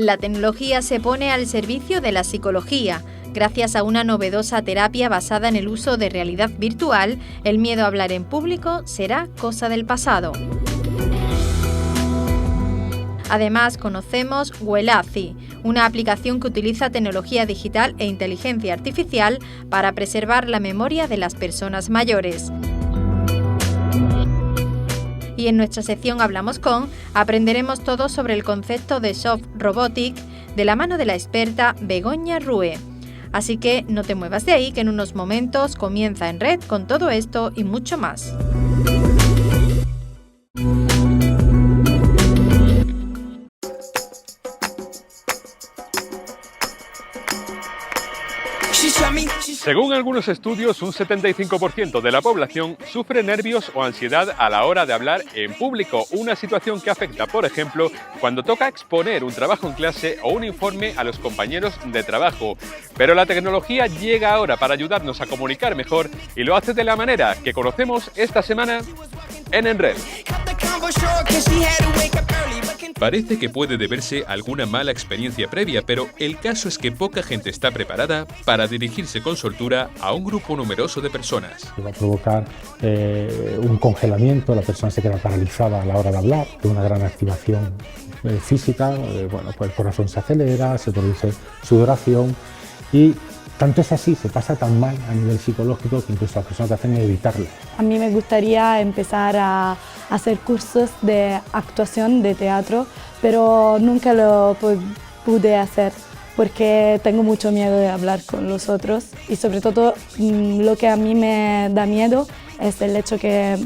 La tecnología se pone al servicio de la psicología. Gracias a una novedosa terapia basada en el uso de realidad virtual, el miedo a hablar en público será cosa del pasado. Además, conocemos Huelazi, una aplicación que utiliza tecnología digital e inteligencia artificial para preservar la memoria de las personas mayores. Y en nuestra sección Hablamos con, aprenderemos todo sobre el concepto de soft robotic de la mano de la experta Begoña Rue. Así que no te muevas de ahí, que en unos momentos comienza En Red con todo esto y mucho más. Según algunos estudios, un 75% de la población sufre nervios o ansiedad a la hora de hablar en público, una situación que afecta, por ejemplo, cuando toca exponer un trabajo en clase o un informe a los compañeros de trabajo. Pero la tecnología llega ahora para ayudarnos a comunicar mejor y lo hace de la manera que conocemos esta semana en Red. Parece que puede deberse a alguna mala experiencia previa, pero el caso es que poca gente está preparada para dirigirse con soltura a un grupo numeroso de personas. Va a provocar un congelamiento, la persona se queda paralizada a la hora de hablar, una gran activación física, pues el corazón se acelera, se produce sudoración y tanto es así, se pasa tan mal a nivel psicológico que incluso las personas te hacen evitarlo. A mí me gustaría empezar a hacer cursos de actuación, de teatro, pero nunca lo pude hacer porque tengo mucho miedo de hablar con los otros y sobre todo lo que a mí me da miedo es el hecho que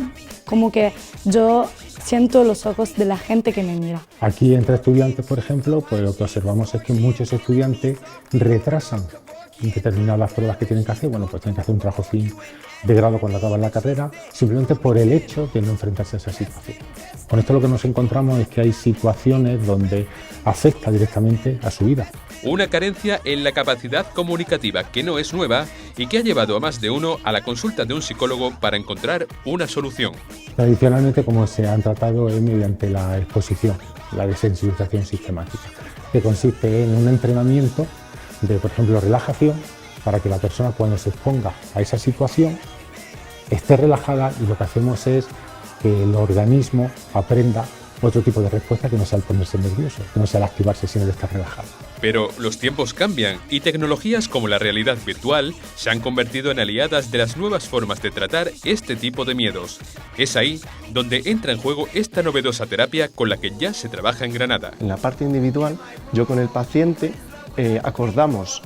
como que yo siento los ojos de la gente que me mira. Aquí entre estudiantes, por ejemplo, pues lo que observamos es que muchos estudiantes retrasan determinadas pruebas que tienen que hacer, pues tienen que hacer un trabajo fin de grado cuando acaban la carrera, simplemente por el hecho de no enfrentarse a esa situación. Con esto lo que nos encontramos es que hay situaciones donde afecta directamente a su vida. Una carencia en la capacidad comunicativa que no es nueva y que ha llevado a más de uno a la consulta de un psicólogo para encontrar una solución. Tradicionalmente, como se han tratado es mediante la exposición, la desensibilización sistemática, que consiste en un entrenamiento de, por ejemplo, relajación, para que la persona cuando se exponga a esa situación esté relajada y lo que hacemos es que el organismo aprenda otro tipo de respuesta que no sea el ponerse nervioso, que no sea el activarse sino el estar relajado. Pero los tiempos cambian y tecnologías como la realidad virtual se han convertido en aliadas de las nuevas formas de tratar este tipo de miedos. Es ahí donde entra en juego esta novedosa terapia con la que ya se trabaja en Granada. En la parte individual, yo con el paciente acordamos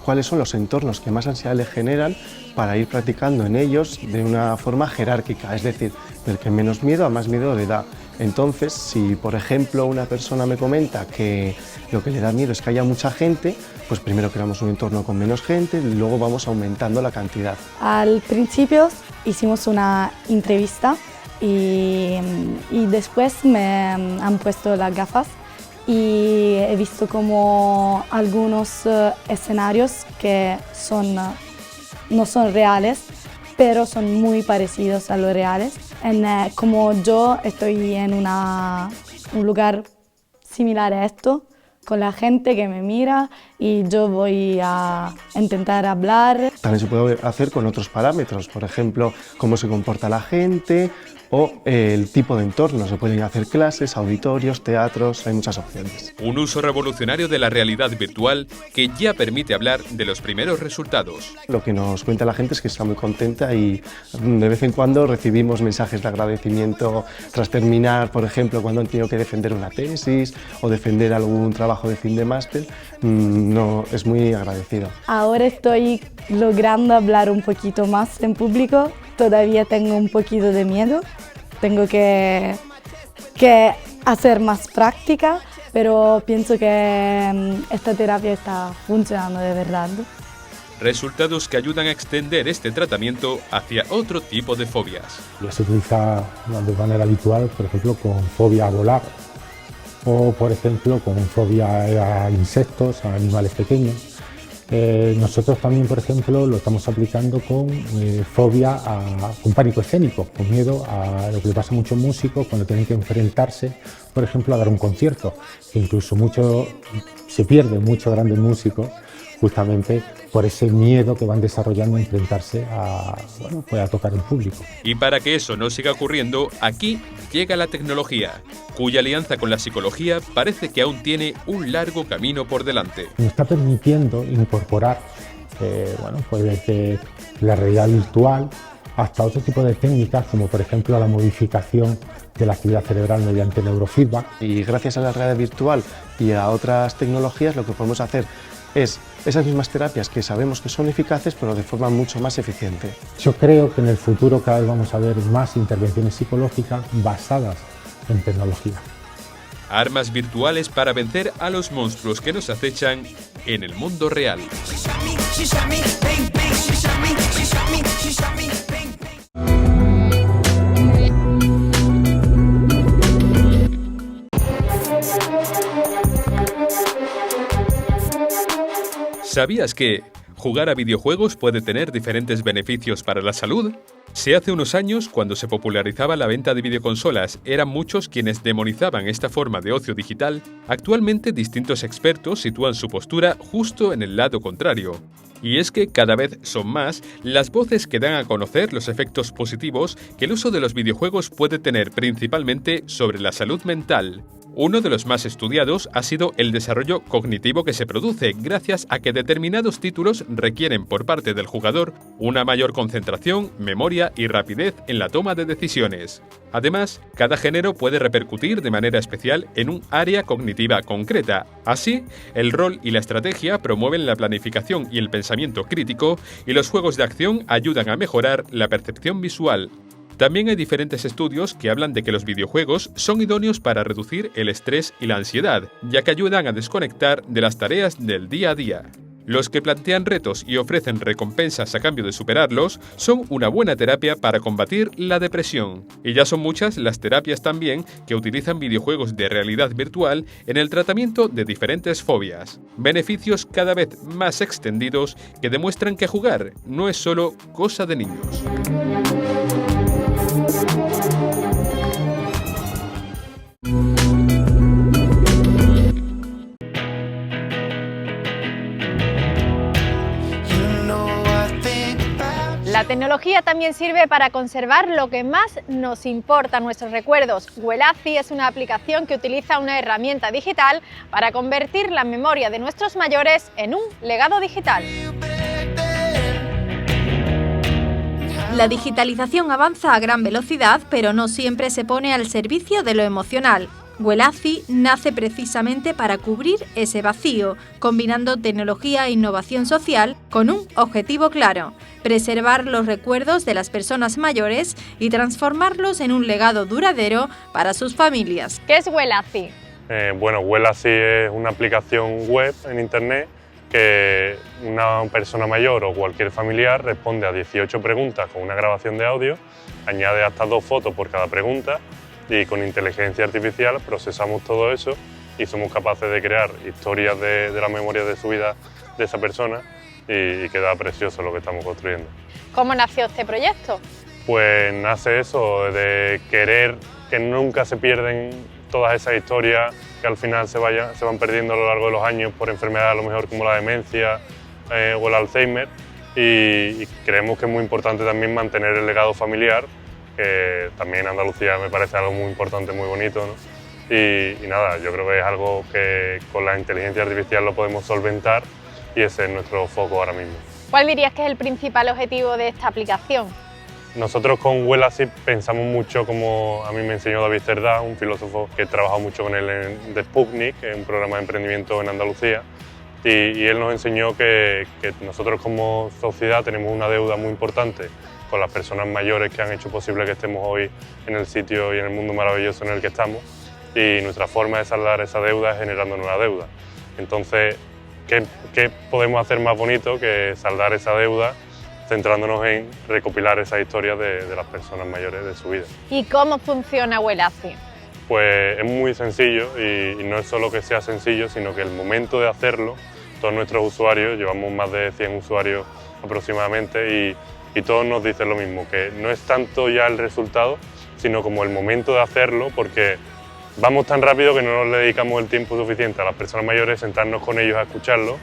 cuáles son los entornos que más ansiedad le generan para ir practicando en ellos de una forma jerárquica, es decir, del que menos miedo a más miedo le da. Entonces, si por ejemplo una persona me comenta que lo que le da miedo es que haya mucha gente, pues primero creamos un entorno con menos gente y luego vamos aumentando la cantidad. Al principio hicimos una entrevista y después me han puesto las gafas y he visto como algunos escenarios que no son reales, pero son muy parecidos a los reales. Como yo estoy en un lugar similar a esto, con la gente que me mira y yo voy a intentar hablar. También se puede hacer con otros parámetros, por ejemplo, cómo se comporta la gente o el tipo de entorno. Se pueden hacer clases, auditorios, teatros, hay muchas opciones. Un uso revolucionario de la realidad virtual que ya permite hablar de los primeros resultados. Lo que nos cuenta la gente es que está muy contenta y de vez en cuando recibimos mensajes de agradecimiento tras terminar, por ejemplo, cuando han tenido que defender una tesis o defender algún trabajo de fin de máster. Es muy agradecido. Ahora estoy logrando hablar un poquito más en público. Todavía tengo un poquito de miedo, tengo que hacer más práctica, pero pienso que esta terapia está funcionando de verdad. Resultados que ayudan a extender este tratamiento hacia otro tipo de fobias. Ya se utiliza de manera habitual, por ejemplo, con fobia a volar o, por ejemplo, con fobia a insectos, a animales pequeños. Nosotros también, por ejemplo, lo estamos aplicando con fobia, con pánico escénico, con miedo a lo que le pasa a muchos músicos cuando tienen que enfrentarse, por ejemplo, a dar un concierto, que incluso se pierden muchos grandes músicos justamente por ese miedo que van desarrollando a enfrentarse a tocar en público. Y para que eso no siga ocurriendo, aquí llega la tecnología, cuya alianza con la psicología parece que aún tiene un largo camino por delante. Nos está permitiendo incorporar desde la realidad virtual hasta otro tipo de técnicas, como por ejemplo la modificación de la actividad cerebral mediante neurofeedback. Y gracias a la realidad virtual y a otras tecnologías lo que podemos hacer es esas mismas terapias que sabemos que son eficaces, pero de forma mucho más eficiente. Yo creo que en el futuro cada vez vamos a ver más intervenciones psicológicas basadas en tecnología. Armas virtuales para vencer a los monstruos que nos acechan en el mundo real. ¿Sabías que jugar a videojuegos puede tener diferentes beneficios para la salud? Si hace unos años, cuando se popularizaba la venta de videoconsolas, eran muchos quienes demonizaban esta forma de ocio digital, actualmente distintos expertos sitúan su postura justo en el lado contrario. Y es que cada vez son más las voces que dan a conocer los efectos positivos que el uso de los videojuegos puede tener principalmente sobre la salud mental. Uno de los más estudiados ha sido el desarrollo cognitivo que se produce gracias a que determinados títulos requieren por parte del jugador una mayor concentración, memoria y rapidez en la toma de decisiones. Además, cada género puede repercutir de manera especial en un área cognitiva concreta. Así, el rol y la estrategia promueven la planificación y el pensamiento crítico, y los juegos de acción ayudan a mejorar la percepción visual. También hay diferentes estudios que hablan de que los videojuegos son idóneos para reducir el estrés y la ansiedad, ya que ayudan a desconectar de las tareas del día a día. Los que plantean retos y ofrecen recompensas a cambio de superarlos son una buena terapia para combatir la depresión. Y ya son muchas las terapias también que utilizan videojuegos de realidad virtual en el tratamiento de diferentes fobias. Beneficios cada vez más extendidos que demuestran que jugar no es solo cosa de niños. La tecnología también sirve para conservar lo que más nos importa, nuestros recuerdos. Wellaphy es una aplicación que utiliza una herramienta digital para convertir la memoria de nuestros mayores en un legado digital. La digitalización avanza a gran velocidad, pero no siempre se pone al servicio de lo emocional. Wellaphy nace precisamente para cubrir ese vacío, combinando tecnología e innovación social con un objetivo claro: preservar los recuerdos de las personas mayores y transformarlos en un legado duradero para sus familias. ¿Qué es Wellaphy? Wellaphy es una aplicación web en internet que una persona mayor o cualquier familiar responde a 18 preguntas con una grabación de audio, añade hasta 2 fotos por cada pregunta, y con inteligencia artificial procesamos todo eso y somos capaces de crear historias de la memoria de su vida de esa persona, y queda precioso lo que estamos construyendo. ¿Cómo nació este proyecto? Pues nace eso, de querer que nunca se pierden todas esas historias que al final se van perdiendo a lo largo de los años por enfermedades a lo mejor como la demencia o el Alzheimer, y creemos que es muy importante también mantener el legado familiar, que también en Andalucía me parece algo muy importante, muy bonito, ¿no? Y nada, yo creo que es algo que con la inteligencia artificial lo podemos solventar, y ese es nuestro foco ahora mismo. ¿Cuál dirías que es el principal objetivo de esta aplicación? Nosotros con Wellaphy pensamos mucho, como a mí me enseñó David Cerdá, un filósofo que he trabajado mucho con él en The Sputnik, en un programa de emprendimiento en Andalucía, y él nos enseñó que nosotros como sociedad tenemos una deuda muy importante con las personas mayores que han hecho posible que estemos hoy en el sitio y en el mundo maravilloso en el que estamos, y nuestra forma de saldar esa deuda es generando nueva deuda. Entonces, ¿qué podemos hacer más bonito que saldar esa deuda centrándonos en recopilar esas historias de las personas mayores de su vida? ¿Y cómo funciona Wellaphy? Pues es muy sencillo, y no es solo que sea sencillo, sino que el momento de hacerlo todos nuestros usuarios, llevamos más de 100 usuarios aproximadamente y todos nos dicen lo mismo, que no es tanto ya el resultado, sino como el momento de hacerlo, porque vamos tan rápido que no nos dedicamos el tiempo suficiente a las personas mayores, sentarnos con ellos a escucharlo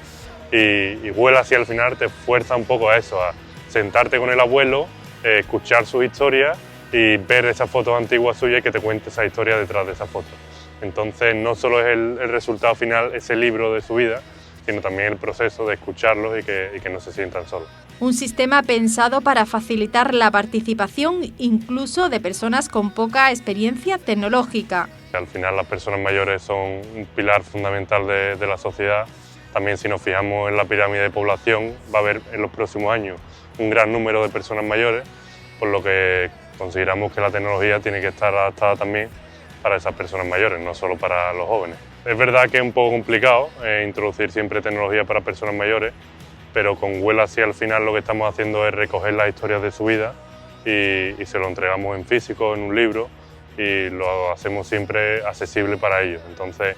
y Huela Así al final te fuerza un poco a eso, a sentarte con el abuelo, escuchar sus historias y ver esas fotos antiguas suyas y que te cuente esa historia detrás de esas fotos. Entonces no solo es el resultado final, ese libro de su vida, sino también el proceso de escucharlos y que no se sientan solos. Un sistema pensado para facilitar la participación incluso de personas con poca experiencia tecnológica. Al final las personas mayores son un pilar fundamental de la sociedad. También si nos fijamos en la pirámide de población, va a haber en los próximos años un gran número de personas mayores, por lo que consideramos que la tecnología tiene que estar adaptada también para esas personas mayores, no solo para los jóvenes. Es verdad que es un poco complicado introducir siempre tecnología para personas mayores, pero con Huela Así al final lo que estamos haciendo es recoger las historias de su vida y se lo entregamos en físico, en un libro, y lo hacemos siempre accesible para ellos. Entonces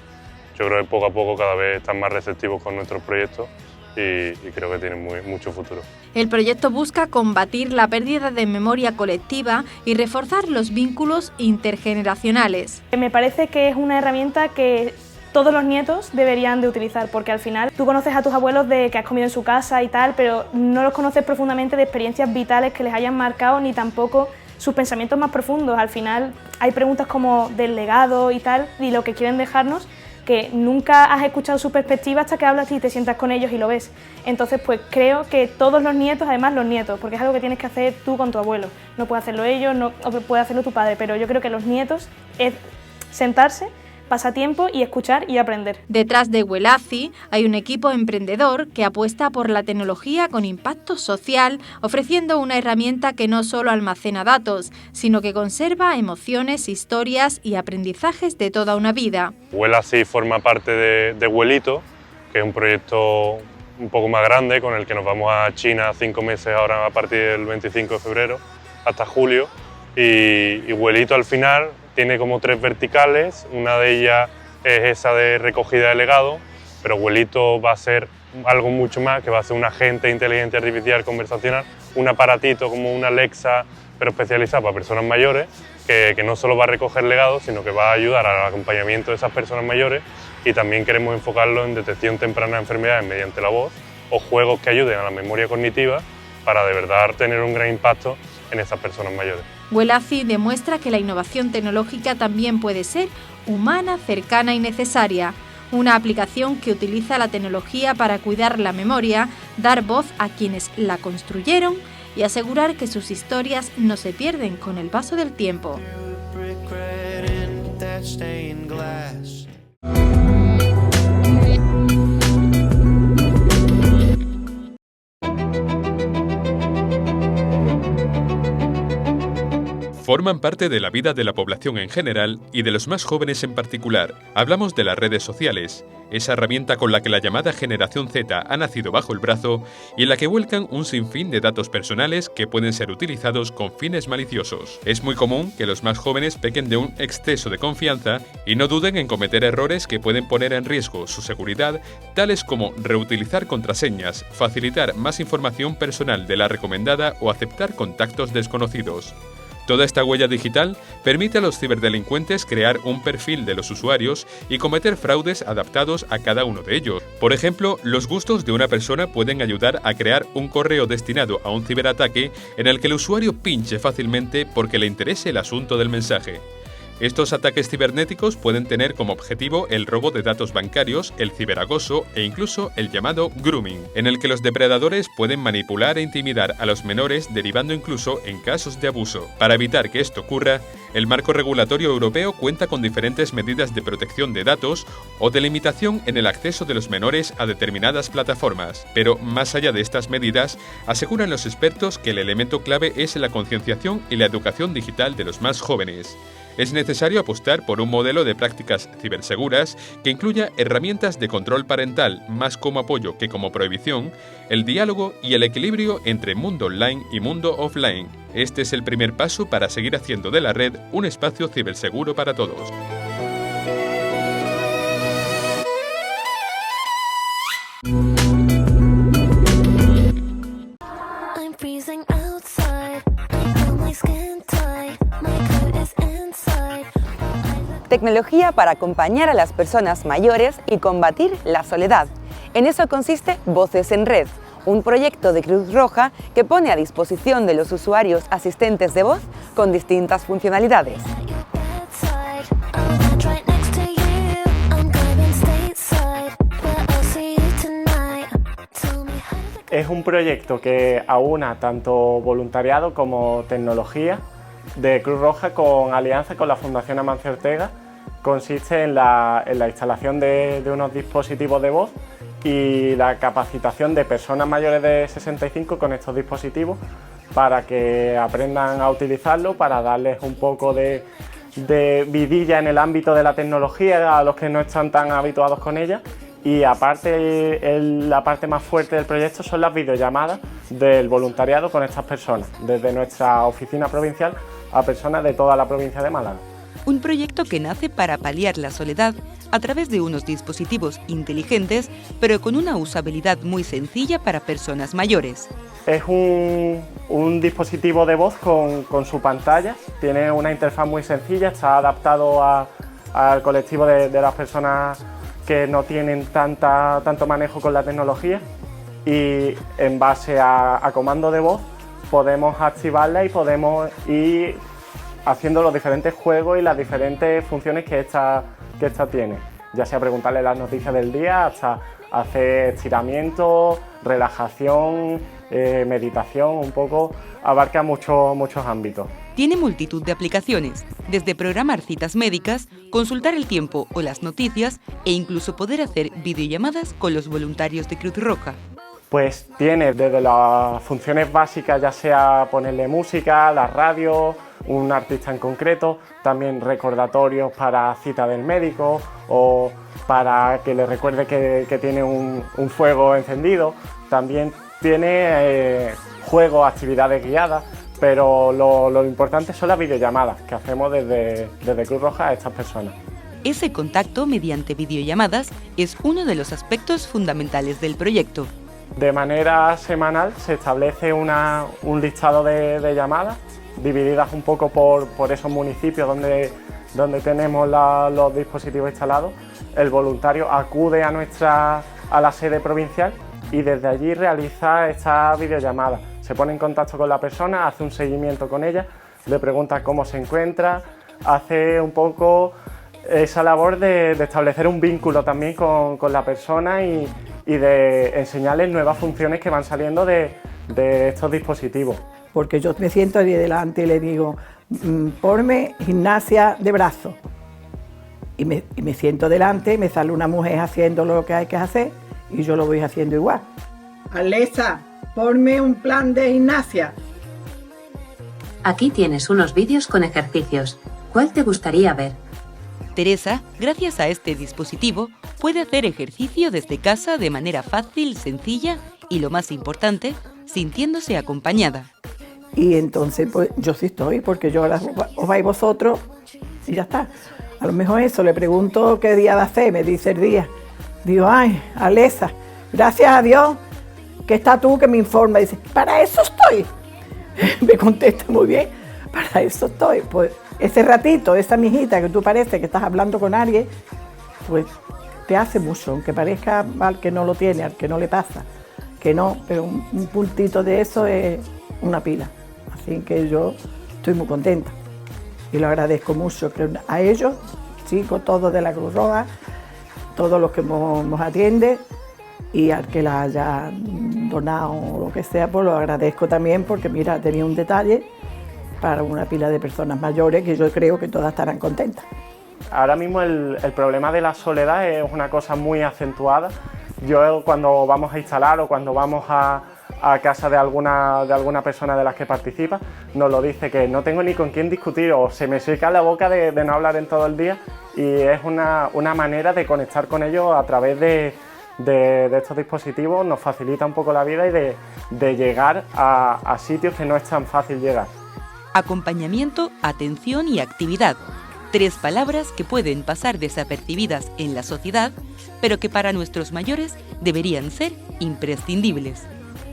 yo creo que poco a poco cada vez están más receptivos con nuestros proyectos y creo que tienen mucho futuro. El proyecto busca combatir la pérdida de memoria colectiva y reforzar los vínculos intergeneracionales. Me parece que es una herramienta que todos los nietos deberían de utilizar, porque al final tú conoces a tus abuelos de que has comido en su casa y tal, pero no los conoces profundamente de experiencias vitales que les hayan marcado, ni tampoco sus pensamientos más profundos. Al final hay preguntas como del legado y tal, y lo que quieren dejarnos, que nunca has escuchado su perspectiva hasta que hablas y te sientas con ellos y lo ves. Entonces pues creo que todos los nietos, además los nietos, porque es algo que tienes que hacer tú con tu abuelo, no puede hacerlo ellos, no puede hacerlo tu padre, pero yo creo que los nietos es sentarse, pasatiempo y escuchar y aprender. Detrás de Huela Así hay un equipo emprendedor que apuesta por la tecnología con impacto social, ofreciendo una herramienta que no solo almacena datos, sino que conserva emociones, historias y aprendizajes de toda una vida. Huela Así forma parte de Huelito, que es un proyecto un poco más grande con el que nos vamos a China 5 meses ahora a partir del 25 de febrero hasta julio y Huelito al final tiene como 3 verticales, una de ellas es esa de recogida de legado, pero Huelito va a ser algo mucho más, que va a ser un agente de inteligencia artificial conversacional, un aparatito como una Alexa, pero especializado para personas mayores, que no solo va a recoger legado, sino que va a ayudar al acompañamiento de esas personas mayores y también queremos enfocarlo en detección temprana de enfermedades mediante la voz o juegos que ayuden a la memoria cognitiva para de verdad tener un gran impacto en esas personas mayores. Huela Así demuestra que la innovación tecnológica también puede ser humana, cercana y necesaria. Una aplicación que utiliza la tecnología para cuidar la memoria, dar voz a quienes la construyeron y asegurar que sus historias no se pierden con el paso del tiempo. Forman parte de la vida de la población en general y de los más jóvenes en particular. Hablamos de las redes sociales, esa herramienta con la que la llamada generación Z ha nacido bajo el brazo y en la que vuelcan un sinfín de datos personales que pueden ser utilizados con fines maliciosos. Es muy común que los más jóvenes pequen de un exceso de confianza y no duden en cometer errores que pueden poner en riesgo su seguridad, tales como reutilizar contraseñas, facilitar más información personal de la recomendada o aceptar contactos desconocidos. Toda esta huella digital permite a los ciberdelincuentes crear un perfil de los usuarios y cometer fraudes adaptados a cada uno de ellos. Por ejemplo, los gustos de una persona pueden ayudar a crear un correo destinado a un ciberataque en el que el usuario pinche fácilmente porque le interese el asunto del mensaje. Estos ataques cibernéticos pueden tener como objetivo el robo de datos bancarios, el ciberacoso e incluso el llamado grooming, en el que los depredadores pueden manipular e intimidar a los menores, derivando incluso en casos de abuso. Para evitar que esto ocurra, el marco regulatorio europeo cuenta con diferentes medidas de protección de datos o de limitación en el acceso de los menores a determinadas plataformas. Pero más allá de estas medidas, aseguran los expertos que el elemento clave es la concienciación y la educación digital de los más jóvenes. Es necesario apostar por un modelo de prácticas ciberseguras que incluya herramientas de control parental más como apoyo que como prohibición, el diálogo y el equilibrio entre mundo online y mundo offline. Este es el primer paso para seguir haciendo de la red un espacio ciberseguro para todos. tecnología para acompañar a las personas mayores y combatir la soledad. En eso consiste Voces en Red, un proyecto de Cruz Roja que pone a disposición de los usuarios asistentes de voz con distintas funcionalidades. Es un proyecto que aúna tanto voluntariado como tecnología de Cruz Roja con alianza con la Fundación Amancio Ortega. Consiste en la instalación de unos dispositivos de voz y la capacitación de personas mayores de 65 con estos dispositivos para que aprendan a utilizarlo, para darles un poco de vidilla en el ámbito de la tecnología a los que no están tan habituados con ella. Y aparte, la parte más fuerte del proyecto son las videollamadas del voluntariado con estas personas, desde nuestra oficina provincial a personas de toda la provincia de Málaga. Un proyecto que nace para paliar la soledad a través de unos dispositivos inteligentes, pero con una usabilidad muy sencilla para personas mayores. Es un dispositivo de voz con su pantalla, tiene una interfaz muy sencilla, está adaptado al colectivo de las personas que no tienen tanto manejo con la tecnología, y en base a comando de voz podemos activarla y podemos ir haciendo los diferentes juegos y las diferentes funciones que esta tiene, ya sea preguntarle las noticias del día hasta hacer estiramiento, relajación, meditación, un poco abarca muchos ámbitos. Tiene multitud de aplicaciones, desde programar citas médicas, consultar el tiempo o las noticias e incluso poder hacer videollamadas con los voluntarios de Cruz Roja. Pues tiene desde las funciones básicas, ya sea ponerle música, la radio, un artista en concreto, también recordatorios para cita del médico o para que le recuerde que tiene un fuego encendido. También tiene juegos, actividades guiadas, pero lo importante son las videollamadas que hacemos desde Cruz Roja a estas personas. Ese contacto mediante videollamadas es uno de los aspectos fundamentales del proyecto. De manera semanal se establece un listado de llamadas divididas un poco por esos municipios donde tenemos los dispositivos instalados. El voluntario acude a la sede provincial y desde allí realiza esta videollamada. Se pone en contacto con la persona, hace un seguimiento con ella, le pregunta cómo se encuentra, hace un poco esa labor de establecer un vínculo también con la persona y de enseñarles nuevas funciones que van saliendo de estos dispositivos. Porque yo me siento ahí delante y le digo, ponme gimnasia de brazo. Y me siento delante, me sale una mujer haciendo lo que hay que hacer y yo lo voy haciendo igual. Alexa, ponme un plan de gimnasia. Aquí tienes unos vídeos con ejercicios. ¿Cuál te gustaría ver? Teresa, gracias a este dispositivo, puede hacer ejercicio desde casa de manera fácil, sencilla y, lo más importante, sintiéndose acompañada. Y entonces pues yo sí estoy, porque yo ahora os vais vosotros y ya está. A lo mejor eso, le pregunto qué día de hacer, me dice el día. Digo, ay, Alexa, gracias a Dios que está tú que me informa. Dice, para eso estoy. Me contesta muy bien, para eso estoy. Pues ese ratito, esa mijita que tú parece que estás hablando con alguien, pues te hace mucho, aunque parezca al que no lo tiene, al que no le pasa, que no, pero un puntito de eso es una pila. Así que yo estoy muy contenta y lo agradezco mucho que a ellos, chicos, todos de la Cruz Roja, todos los que nos atienden y al que la haya donado o lo que sea, pues lo agradezco también porque mira, tenía un detalle para una pila de personas mayores que yo creo que todas estarán contentas. Ahora mismo el problema de la soledad es una cosa muy acentuada. Yo cuando vamos a instalar o cuando vamos a casa de alguna persona de las que participa, nos lo dice que no tengo ni con quién discutir o se me seca la boca de no hablar en todo el día, y es una manera de conectar con ellos a través de estos dispositivos. Nos facilita un poco la vida y de llegar a sitios que no es tan fácil llegar. Acompañamiento, atención y actividad. 3 palabras que pueden pasar desapercibidas en la sociedad, pero que para nuestros mayores deberían ser imprescindibles.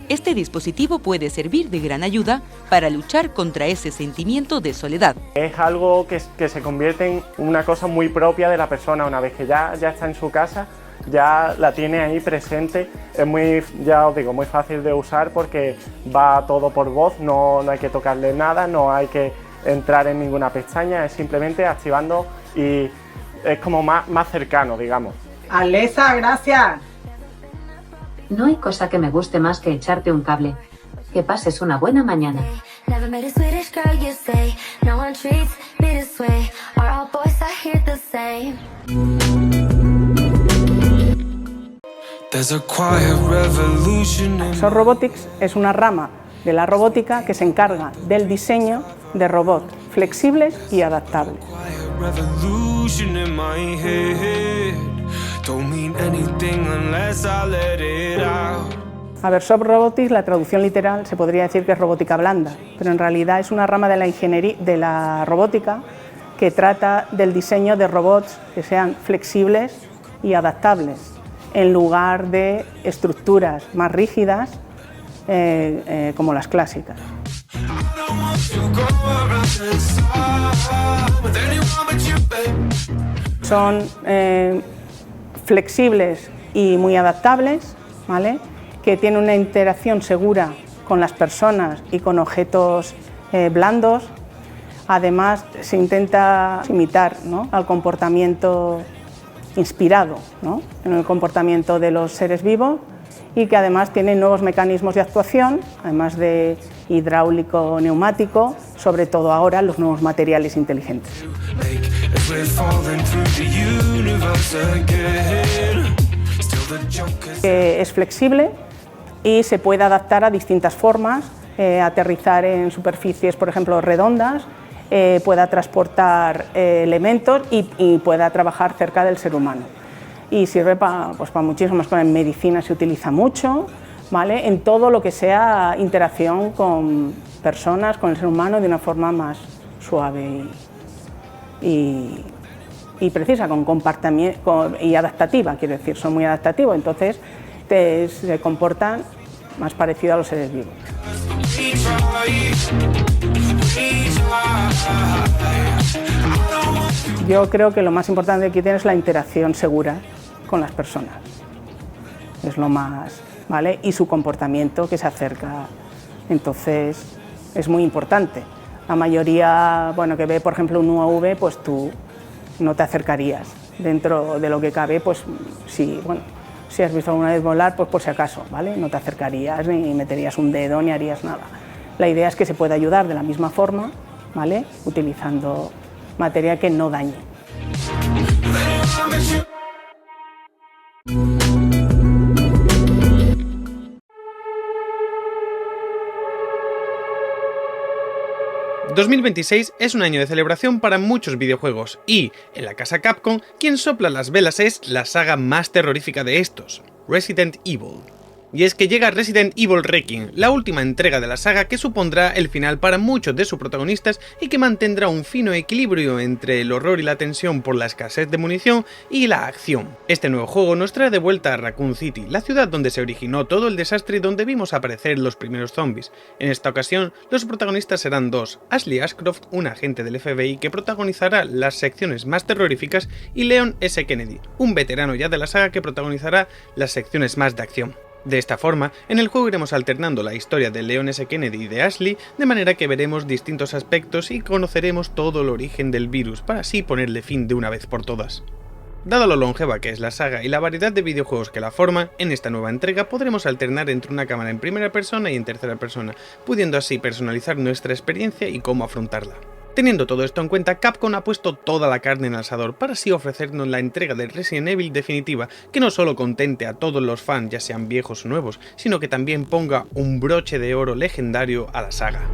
este dispositivo puede servir de gran ayuda para luchar contra ese sentimiento de soledad. Es algo que se convierte en una cosa muy propia de la persona. Una vez que ya está en su casa, ya la tiene ahí presente. Es muy, ya os digo, muy fácil de usar porque va todo por voz, no hay que tocarle nada, no hay que entrar en ninguna pestaña, es simplemente activando y es como más cercano, digamos. Alexa, gracias. No hay cosa que me guste más que echarte un cable. Que pases una buena mañana. Soft Robotics es una rama de la robótica que se encarga del diseño de robots flexibles y adaptables. A ver, Soft Robotics, la traducción literal se podría decir que es robótica blanda, pero en realidad es una rama de la ingeniería de la robótica que trata del diseño de robots que sean flexibles y adaptables, en lugar de estructuras más rígidas como las clásicas. Son flexibles y muy adaptables, ¿vale? Que tienen una interacción segura con las personas y con objetos blandos. Además, se intenta imitar, ¿no?, al comportamiento inspirado, ¿no?, en el comportamiento de los seres vivos, y que además tiene nuevos mecanismos de actuación, además de hidráulico, neumático, sobre todo ahora los nuevos materiales inteligentes. Es flexible y se puede adaptar a distintas formas, aterrizar en superficies, por ejemplo, redondas, pueda transportar elementos y pueda trabajar cerca del ser humano. Y sirve para muchísimas cosas. En medicina se utiliza mucho, ¿vale?, en todo lo que sea interacción con personas, con el ser humano, de una forma más suave y precisa, con comportamiento y adaptativa, quiero decir, son muy adaptativos, entonces se comportan más parecido a los seres vivos. Yo creo que lo más importante que tiene es la interacción segura con las personas, es lo más, ¿vale?, y su comportamiento que se acerca, entonces es muy importante. La mayoría, bueno, que ve por ejemplo un UAV, pues tú no te acercarías, dentro de lo que cabe, pues sí, bueno, si has visto alguna vez volar, pues por si acaso, ¿vale?, no te acercarías ni meterías un dedo ni harías nada. La idea es que se pueda ayudar de la misma forma, ¿vale?, utilizando material que no dañe. 2026 es un año de celebración para muchos videojuegos y, en la casa Capcom, quien sopla las velas es la saga más terrorífica de estos, Resident Evil. Y es que llega Resident Evil Requiem, la última entrega de la saga que supondrá el final para muchos de sus protagonistas y que mantendrá un fino equilibrio entre el horror y la tensión por la escasez de munición y la acción. Este nuevo juego nos trae de vuelta a Raccoon City, la ciudad donde se originó todo el desastre y donde vimos aparecer los primeros zombies. En esta ocasión, los protagonistas serán dos, Ashley Ashcroft, un agente del FBI que protagonizará las secciones más terroríficas, y Leon S. Kennedy, un veterano ya de la saga que protagonizará las secciones más de acción. De esta forma, en el juego iremos alternando la historia de Leon S. Kennedy y de Ashley, de manera que veremos distintos aspectos y conoceremos todo el origen del virus, para así ponerle fin de una vez por todas. Dado lo longeva que es la saga y la variedad de videojuegos que la forman, en esta nueva entrega podremos alternar entre una cámara en primera persona y en tercera persona, pudiendo así personalizar nuestra experiencia y cómo afrontarla. Teniendo todo esto en cuenta, Capcom ha puesto toda la carne en el asador para así ofrecernos la entrega de Resident Evil definitiva, que no solo contente a todos los fans, ya sean viejos o nuevos, sino que también ponga un broche de oro legendario a la saga.